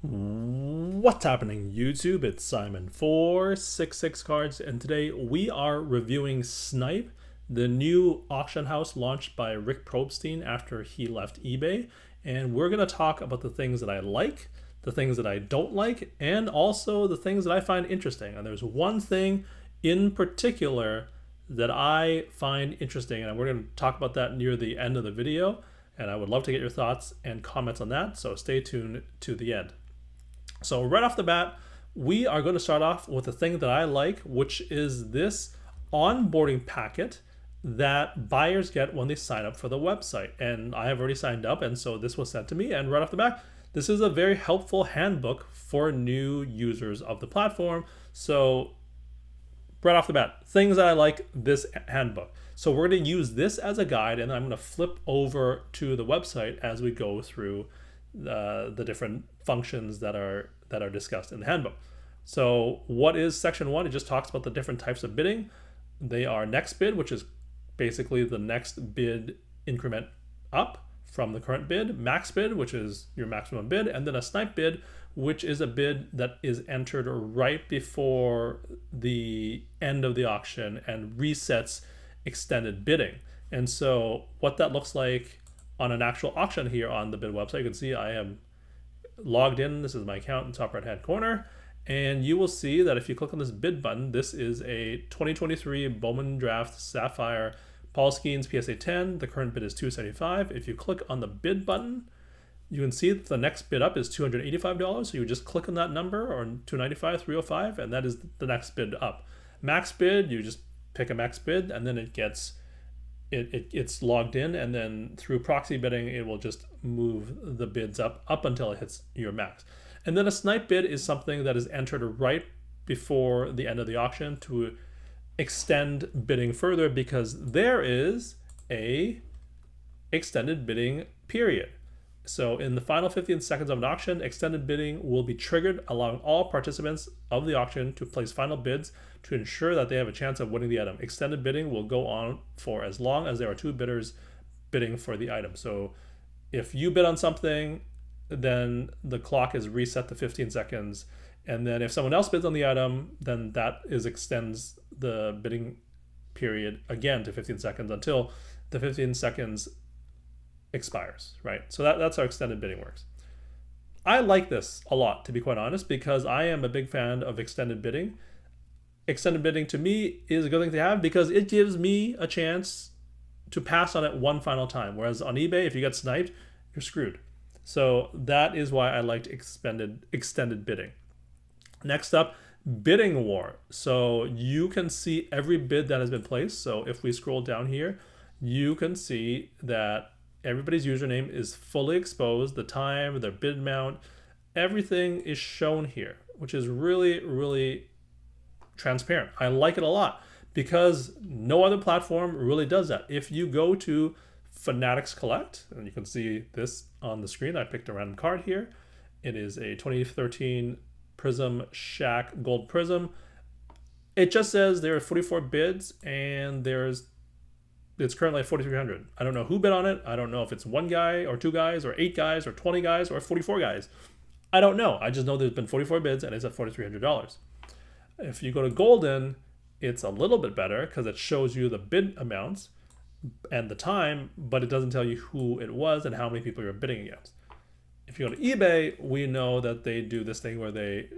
What's happening, YouTube? It's Simon for 66 Cards, and today we are reviewing Snype, the new auction house launched by Rick Probstein after he left eBay. And we're going to talk about the things that I like, the things that I don't like, and also the things that I find interesting. And there's one thing in particular that I find interesting, and we're going to talk about that near the end of the video. And I would love to get your thoughts and comments on that, so stay tuned to the end. So right off the bat, we are going to start off with the thing that I like, which is this onboarding packet that buyers get when they sign up for the website. And I have already signed up, and so this was sent to me. And right off the bat, this is a very helpful handbook for new users of the platform. So right off the bat, things that I like, this handbook. So we're going to use this as a guide, and I'm going to flip over to the website as we go through the different functions that are discussed in the handbook. So what is section 1? It just talks about the different types of bidding. They are next bid, which is basically the next bid increment up from the current bid, max bid, which is your maximum bid, and then a snipe bid, which is a bid that is entered right before the end of the auction and resets extended bidding. And so what that looks like on an actual auction here on the bid website, you can see I am logged in. This is my account in the top right hand corner, and you will see that if you click on this bid button, this is a 2023 Bowman Draft Sapphire Paul Skeens PSA 10. The current bid is $275. If you click on the bid button, you can see that the next bid up is $285. So you just click on that number, or $295, $305, and that is the next bid up. Max bid, you just pick a max bid, and then it's logged in, and then through proxy bidding, it will just move the bids up until it hits your max. And then a snipe bid is something that is entered right before the end of the auction to extend bidding further, because there is a extended bidding period. So in the final 15 seconds of an auction, extended bidding will be triggered, allowing all participants of the auction to place final bids to ensure that they have a chance of winning the item. Extended bidding will go on for as long as there are two bidders bidding for the item. So if you bid on something, then the clock is reset to 15 seconds. And then if someone else bids on the item, then that extends the bidding period again to 15 seconds until the 15 seconds expires, right? So that's how extended bidding works. I like this a lot, to be quite honest, because I am a big fan of extended bidding. Extended bidding to me is a good thing to have because it gives me a chance to pass on it one final time. Whereas on eBay, if you get sniped, you're screwed. So that is why I liked extended bidding. Next up, bidding war. So you can see every bid that has been placed. So if we scroll down here, you can see that everybody's username is fully exposed, the time, their bid amount, everything is shown here, which is really, really transparent. I like it a lot because no other platform really does that. If you go to Fanatics Collect, and you can see this on the screen, I picked a random card here. It is a 2013 Prism Shack Gold Prism. It just says there are 44 bids and it's currently at 4,300. I don't know who bid on it. I don't know if it's one guy or two guys or 8 guys or 20 guys or 44 guys. I don't know. I just know there's been 44 bids and it's at $4,300. If you go to Golden, it's a little bit better because it shows you the bid amounts and the time, but it doesn't tell you who it was and how many people you're bidding against. If you go to eBay, we know that they do this thing where they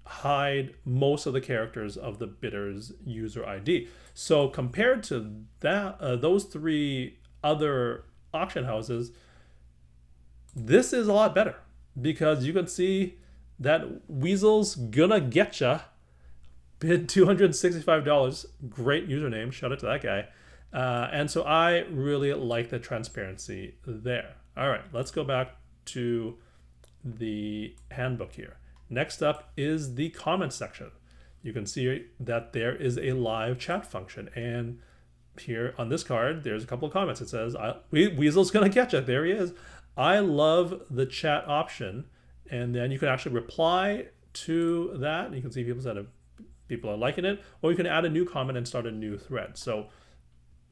hide most of the characters of the bidder's user ID. So compared to that, those three other auction houses, this is a lot better because you can see that Weasel's Gonna Getcha bid $265. Great username. Shout out to that guy. And so I really like the transparency there. All right, let's go back to the handbook here. Next up is the comment section. You can see that there is a live chat function. And here on this card, there's a couple of comments. It says, Weasel's Gonna Catch It. There he is. I love the chat option. And then you can actually reply to that. You can see people are liking it, or you can add a new comment and start a new thread. So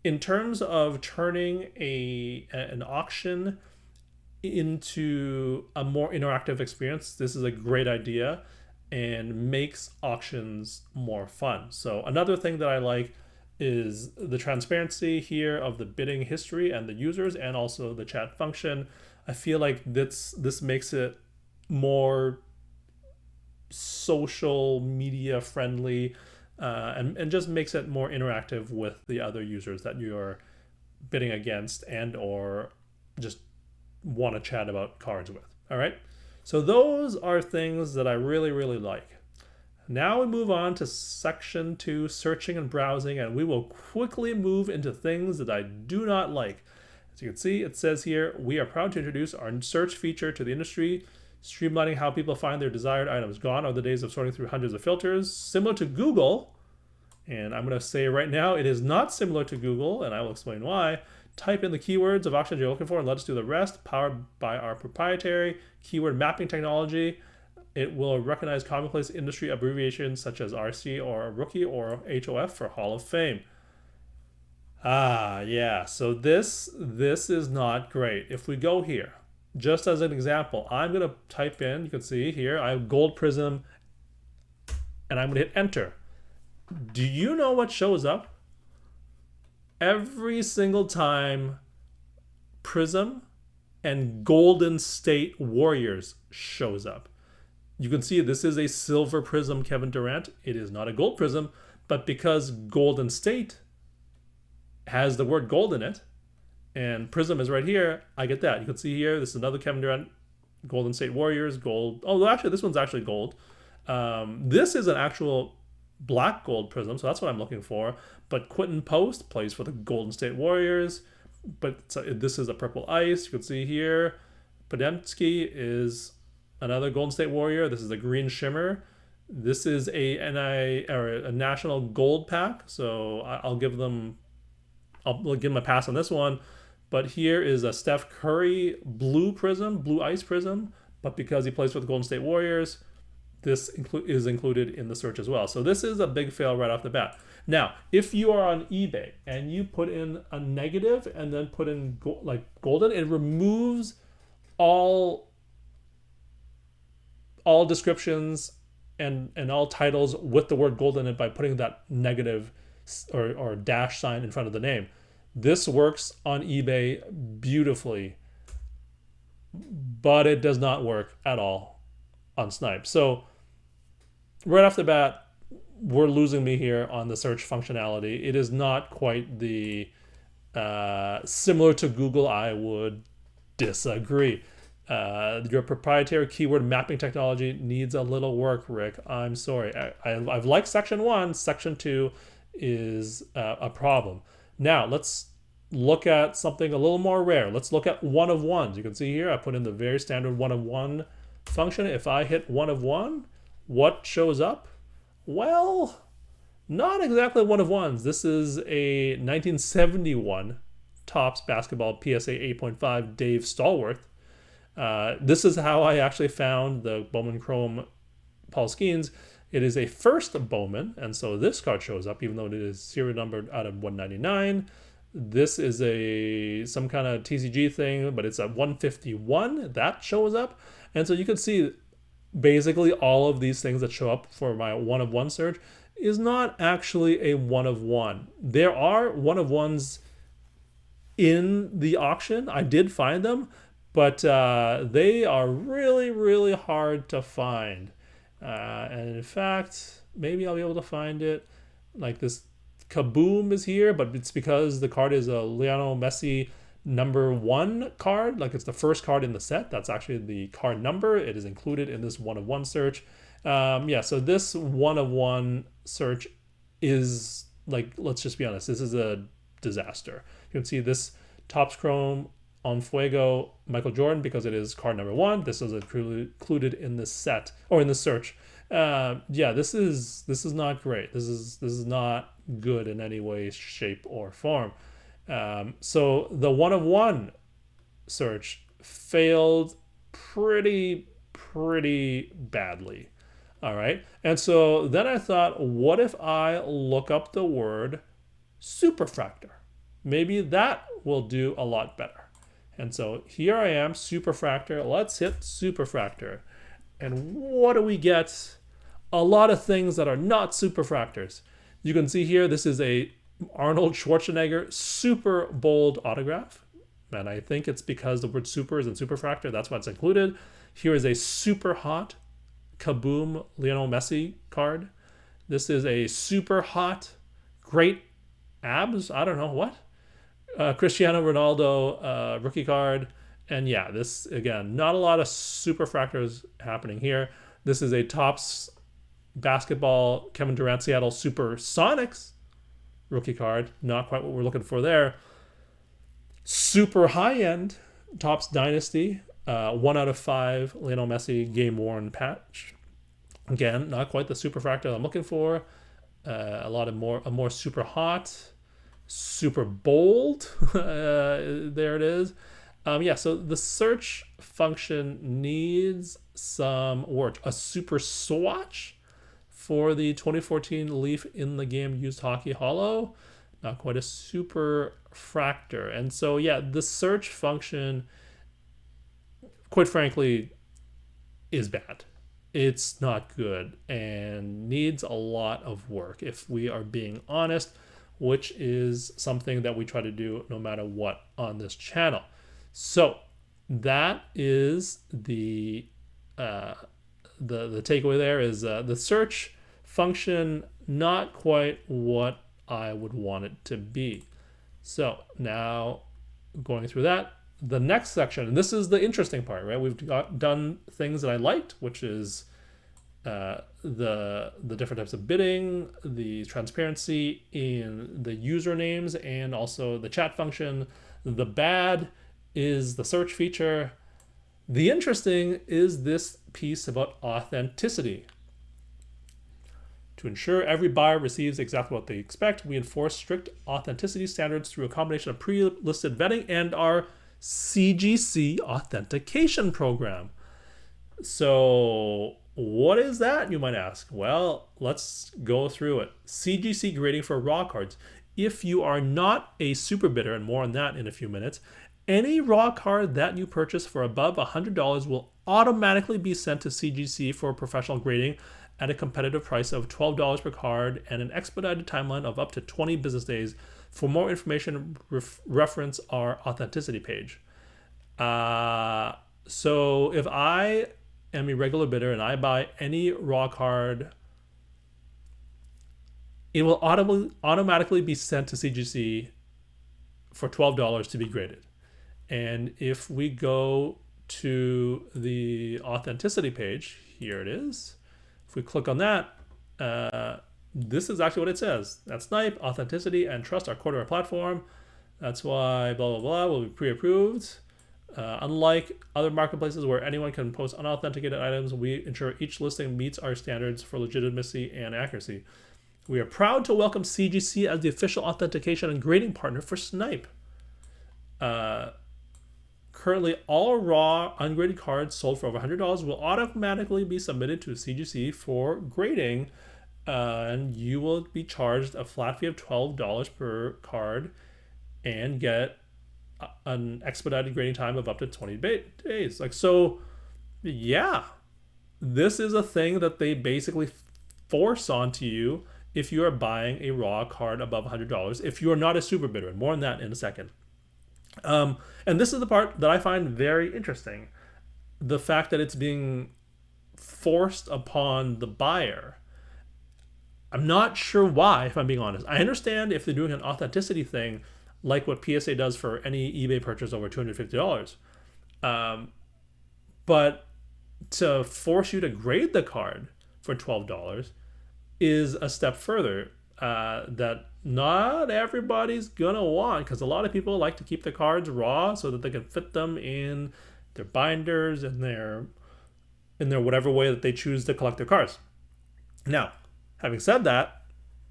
in terms of turning an auction into a more interactive experience, this is a great idea and makes auctions more fun. So another thing that I like is the transparency here of the bidding history and the users, and also the chat function. I feel like this makes it more social media friendly, and just makes it more interactive with the other users that you're bidding against and or just want to chat about cards with. All right, so those are things that I really like. Now we move on to section 2, searching and browsing, and we will quickly move into things that I do not like. As you can see, it says here, we are proud to introduce our search feature to the industry, streamlining how people find their desired items. Gone are the days of sorting through hundreds of filters. Similar to Google, and I'm going to say right now, it is not similar to Google, and I will explain why. Type in the keywords of auctions you're looking for and let us do the rest, powered by our proprietary keyword mapping technology. It will recognize commonplace industry abbreviations such as RC or Rookie or HOF for Hall of Fame. Yeah, so this is not great. If we go here, just as an example, I'm going to type in, you can see here, I have Gold Prism, and I'm going to hit enter. Do you know what shows up? Every single time Prism and Golden State Warriors shows up. You can see this is a silver Prism Kevin Durant. It is not a gold Prism, but because Golden State has the word gold in it, and Prism is right here, I get that. You can see here, this is another Kevin Durant, Golden State Warriors, gold. Oh, actually, this one's actually gold. This is an actual black gold Prism, so that's what I'm looking for. But Quentin Post plays for the Golden State Warriors, but this is a purple ice. You can see here, Podemski is another Golden State Warrior. This is a green shimmer. This is a national gold pack, so I'll give them a pass on this one. But here is a Steph Curry blue Prism, blue ice Prism, but because he plays for the Golden State Warriors, this is included in the search as well. So this is a big fail right off the bat. Now, if you are on eBay and you put in a negative and then put in golden, it removes all descriptions and all titles with the word gold in it by putting that negative or dash sign in front of the name. This works on eBay beautifully, but it does not work at all on Snype. So right off the bat, we're losing me here on the search functionality. It is not quite the similar to Google. I would disagree. Your proprietary keyword mapping technology needs a little work, Rick. I'm sorry. I've liked section 1. Section 2 is a problem. Now let's look at something a little more rare. Let's look at one of ones. You can see here I put in the very standard one of one function. If I hit one of one, what shows up? Well, not exactly one of ones. This is a 1971 Topps Basketball PSA 8.5 Dave Stallworth. This is how I actually found the Bowman Chrome Paul Skeens. It is a first Bowman, and so this card shows up, even though it is serial numbered out of 199. This is some kind of TCG thing, but it's a 151 that shows up. And so you can see basically all of these things that show up for my one of one search is not actually a one of one. There are one of ones in the auction. I did find them, but they are really hard to find. And in fact, maybe I'll be able to find it. Like this Kaboom is here, but it's because the card is a Lionel Messi #1 card. Like it's the first card in the set. That's actually the card number. It is included in this one of one search. Yeah, so this one of one search is like, let's just be honest, this is a disaster. You can see this Topps Chrome on Fuego Michael Jordan because it is card #1. This is included in this set or in the search. Yeah, this is not great. This is not good in any way, shape, or form. So the one of one search failed pretty badly. All right. And so then I thought, what if I look up the word superfractor? Maybe that will do a lot better. And so here I am, Superfractor. Let's hit Superfractor. And what do we get? A lot of things that are not Superfractors. You can see here, this is a Arnold Schwarzenegger super bold autograph. And I think it's because the word super is in Superfractor. That's why it's included. Here is a super hot Kaboom Lionel Messi card. This is a super hot, great abs. I don't know what. Cristiano Ronaldo rookie card. And yeah, this, again, not a lot of Superfractors happening here. This is a Topps basketball Kevin Durant Seattle Supersonics rookie card. Not quite what we're looking for there. Super high-end Topps Dynasty. 1 out of 5 Lionel Messi game-worn patch. Again, not quite the Superfractor I'm looking for. A more super hot, super bold. There it is. Yeah, so the search function needs some work. A super swatch for the 2014 Leaf in the game used hockey holo. Not quite a Superfractor. And so, yeah, the search function, quite frankly, is bad. It's not good and needs a lot of work, if we are being honest, which is something that we try to do no matter what on this channel. So that is the takeaway there is the search function, not quite what I would want it to be. So now going through that, the next section, and this is the interesting part, right? We've done things that I liked, which is the different types of bidding, the transparency in the usernames, and also the chat function. The bad is the search feature. The interesting is this piece about authenticity. To ensure every buyer receives exactly what they expect, we enforce strict authenticity standards through a combination of pre-listed vetting and our CGC authentication program. So what is that, you might ask? Well, let's go through it. CGC grading for raw cards. If you are not a super bidder, and more on that in a few minutes, any raw card that you purchase for above $100 will automatically be sent to CGC for professional grading at a competitive price of $12 per card and an expedited timeline of up to 20 business days. For more information, reference our authenticity page. So if I am a regular bidder and I buy any raw card, it will automatically be sent to CGC for $12 to be graded. And if we go to the authenticity page, here it is. If we click on that, this is actually what it says. That's Snype, authenticity, and trust our core to our platform. That's why blah, blah, blah will be pre-approved. Unlike other marketplaces where anyone can post unauthenticated items, we ensure each listing meets our standards for legitimacy and accuracy. We are proud to welcome CGC as the official authentication and grading partner for Snype. Currently, all raw ungraded cards sold for over $100 will automatically be submitted to CGC for grading, and you will be charged a flat fee of $12 per card and get an expedited grading time of up to 20 days. So, yeah, this is a thing that they basically force onto you if you are buying a raw card above $100. If you are not a super bidder, and more on that in a second. And this is the part that I find very interesting. The fact that it's being forced upon the buyer. I'm not sure why, if I'm being honest. I understand if they're doing an authenticity thing, like what PSA does for any eBay purchase over $250. But to force you to grade the card for $12 is a step further that not everybody's gonna want, because a lot of people like to keep the cards raw so that they can fit them in their binders and their whatever way that they choose to collect their cards. Now, having said that,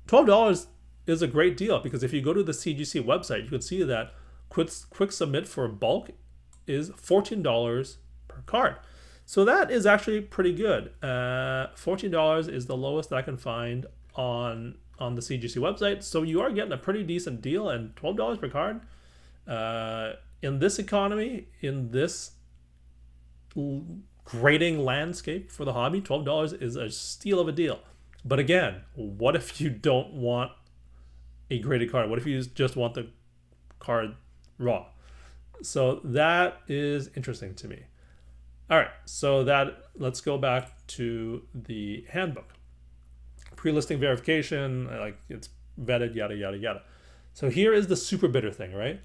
$12 is a great deal, because if you go to the CGC website, you can see that quick submit for bulk is $14 per card. So that is actually pretty good. $14 is the lowest that I can find on the CGC website. So you are getting a pretty decent deal, and $12 per card in this economy, in this grading landscape for the hobby, $12 is a steal of a deal. But again, what if you don't want a graded card? What if you just want the card raw? So that is interesting to me. All right, so let's go back to the handbook. Pre-listing verification, like it's vetted, yada, yada, yada. So here is the super bidder thing, right?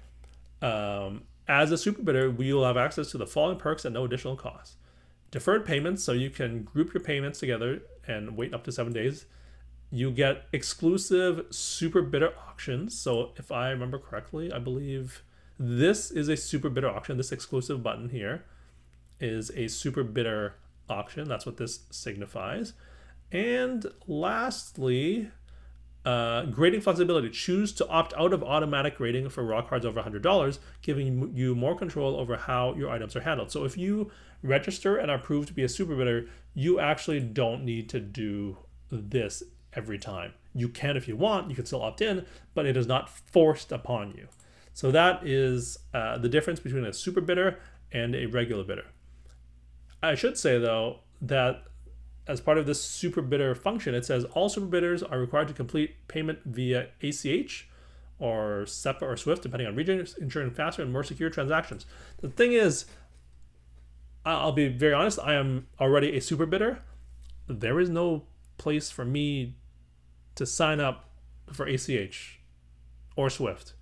As a super bidder, we will have access to the following perks at no additional cost. Deferred payments, so you can group your payments together and wait up to 7 days. You get exclusive super bidder auctions. So if I remember correctly, I believe this is a super bidder auction. This exclusive button here is a super bidder auction. That's what this signifies. And lastly, grading flexibility. Choose to opt out of automatic grading for raw cards over $100, giving you more control over how your items are handled. So if you register and are approved to be a super bidder, you actually don't need to do this every time. You can if you want, you can still opt in, but it is not forced upon you. So that is the difference between a super bidder and a regular bidder. I should say though that as part of this super bidder function, it says all super bidders are required to complete payment via ACH or SEPA or SWIFT, depending on region, ensuring faster and more secure transactions. The thing is, I'll be very honest, I am already a super bidder. There is no place for me to sign up for ACH or SWIFT.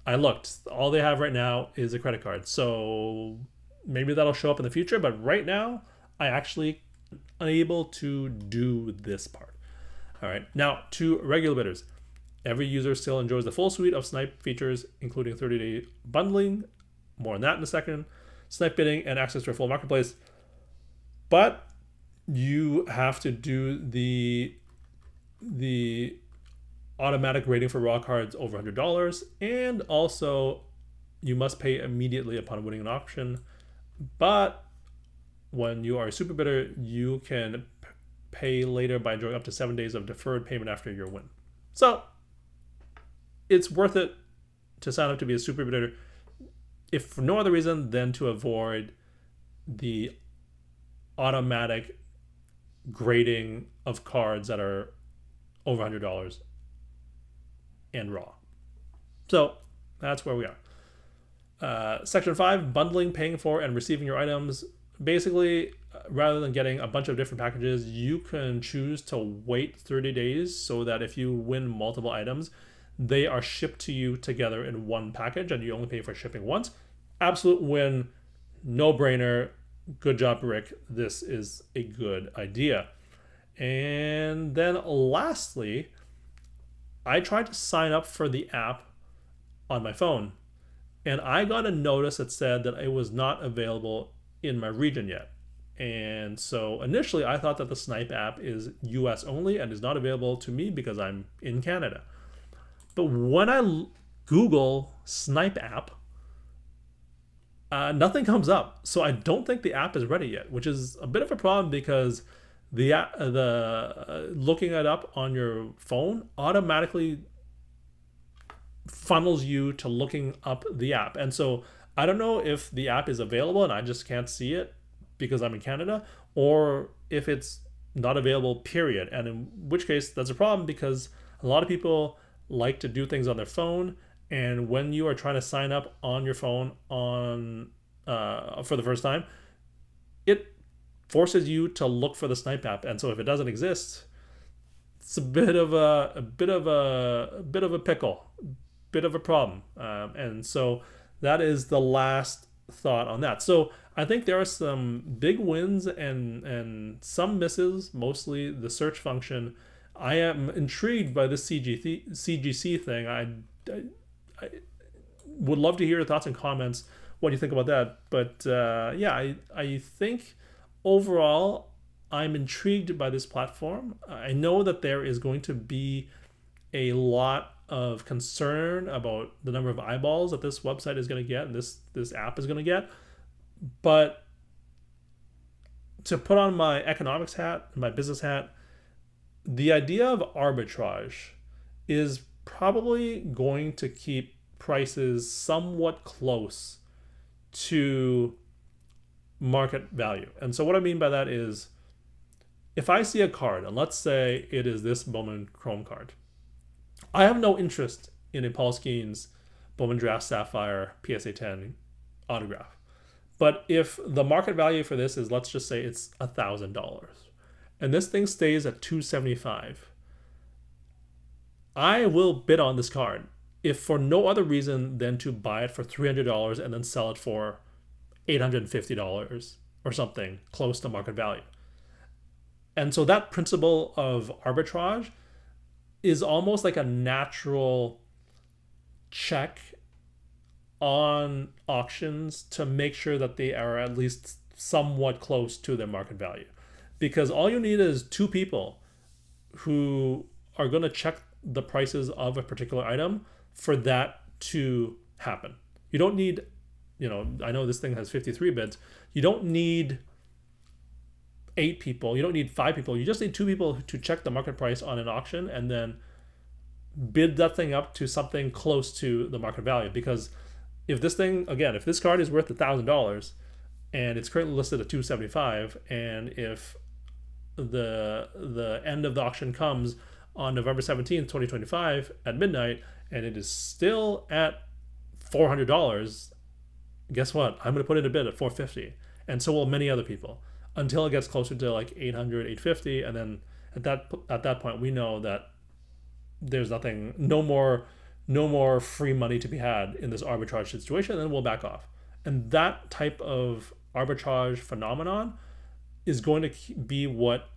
I looked, all they have right now is a credit card. So maybe that'll show up in the future, but right now I actually unable to do this part. All right, now to regular bidders. Every user still enjoys the full suite of Snype features, including 30-day bundling, more on that in a second, Snype bidding, and access to a full marketplace. But you have to do the automatic grading for raw cards over $100, and also you must pay immediately upon winning an auction. But when you are a super bidder, you can pay later by enjoying up to 7 days of deferred payment after your win. So it's worth it to sign up to be a super bidder, if for no other reason than to avoid the automatic grading of cards that are over $100 and raw. So that's where we are. Section 5, bundling, paying for, and receiving your items. Basically, rather than getting a bunch of different packages, you can choose to wait 30 days so that if you win multiple items, they are shipped to you together in one package and you only pay for shipping once. Absolute win, no brainer. Good job, Rick. This is a good idea. And then lastly, I tried to sign up for the app on my phone, and I got a notice that said that it was not available in my region yet. And so initially I thought that the Snype app is US only and is not available to me because I'm in Canada. But when I Google Snype app, nothing comes up. So I don't think the app is ready yet, which is a bit of a problem because the looking it up on your phone automatically funnels you to looking up the app. And so I don't know if the app is available and I just can't see it because I'm in Canada, or if it's not available, period. And in which case that's a problem because a lot of people like to do things on their phone, and when you are trying to sign up on your phone for the first time, it forces you to look for the Snype app. And so if it doesn't exist, it's a bit of a pickle, bit of a problem. And so that is the last thought on that. So I think there are some big wins and some misses, mostly the search function. I am intrigued by this CGC thing. I would love to hear your thoughts and comments. What do you think about that? But yeah, I think overall I'm intrigued by this platform. I know that there is going to be a lot of concern about the number of eyeballs that this website is going to get and this app is going to get. But to put on my economics hat, my business hat, the idea of arbitrage is probably going to keep prices somewhat close to market value. And so what I mean by that is, if I see a card, and let's say it is this Bowman Chrome card, I have no interest in a Paul Skeens Bowman Draft Sapphire PSA 10 autograph. But if the market value for this is, let's just say it's $1,000, and this thing stays at $275, I will bid on this card, if for no other reason than to buy it for $300 and then sell it for $850 or something close to market value. And so that principle of arbitrage is almost like a natural check on auctions to make sure that they are at least somewhat close to their market value. Because all you need is two people who are going to check the prices of a particular item for that to happen. You don't need, I know this thing has 53 bids. You don't need 8 people. You don't need 5 people. You just need 2 people to check the market price on an auction and then bid that thing up to something close to the market value. Because if this thing, again, if this card is worth $1,000 and it's currently listed at $275, and if the end of the auction comes on November 17th, 2025 at midnight, and it is still at $400, guess what? I'm going to put in a bid at $450, and so will many other people, until it gets closer to like $800, $850, and then at that point we know that there's nothing, no more free money to be had in this arbitrage situation, and then we'll back off. And that type of arbitrage phenomenon is going to be what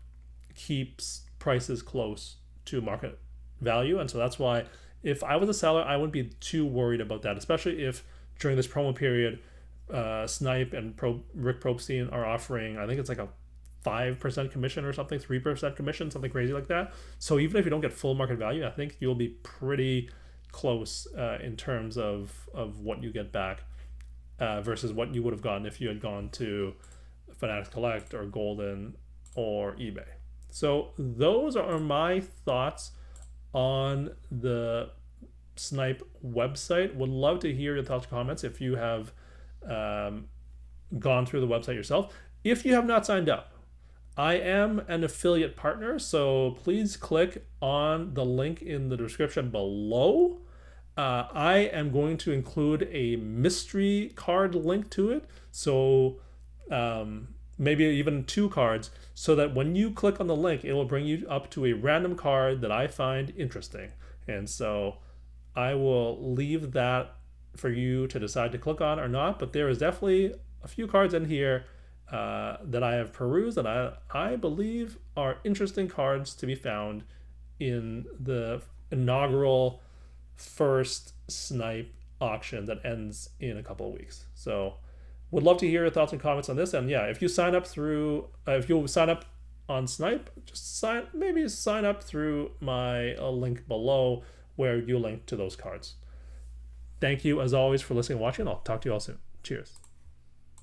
keeps prices close to market value. And so that's why if I was a seller, I wouldn't be too worried about that, especially if during this promo period, Snype and Rick Probstein are offering, I think it's like a 5% commission or something, 3% commission, something crazy like that. So even if you don't get full market value, I think you'll be pretty close in terms of what you get back versus what you would have gotten if you had gone to Fanatics Collect or Golden or eBay. So those are my thoughts on the Snype website. Would love to hear your thoughts and comments if you have gone through the website yourself. If you have not signed up, I am an affiliate partner, so please click on the link in the description below. I am going to include a mystery card link to it, so maybe even 2 cards, so that when you click on the link, it will bring you up to a random card that I find interesting. And so I will leave that for you to decide to click on or not, but there is definitely a few cards in here that I have perused that I believe are interesting cards to be found in the inaugural first Snype auction that ends in a couple of weeks. So would love to hear your thoughts and comments on this. And yeah, if you sign up through, if you sign up on Snype, just sign up through my link below where you link to those cards. Thank you as always for listening and watching. I'll talk to you all soon. Cheers.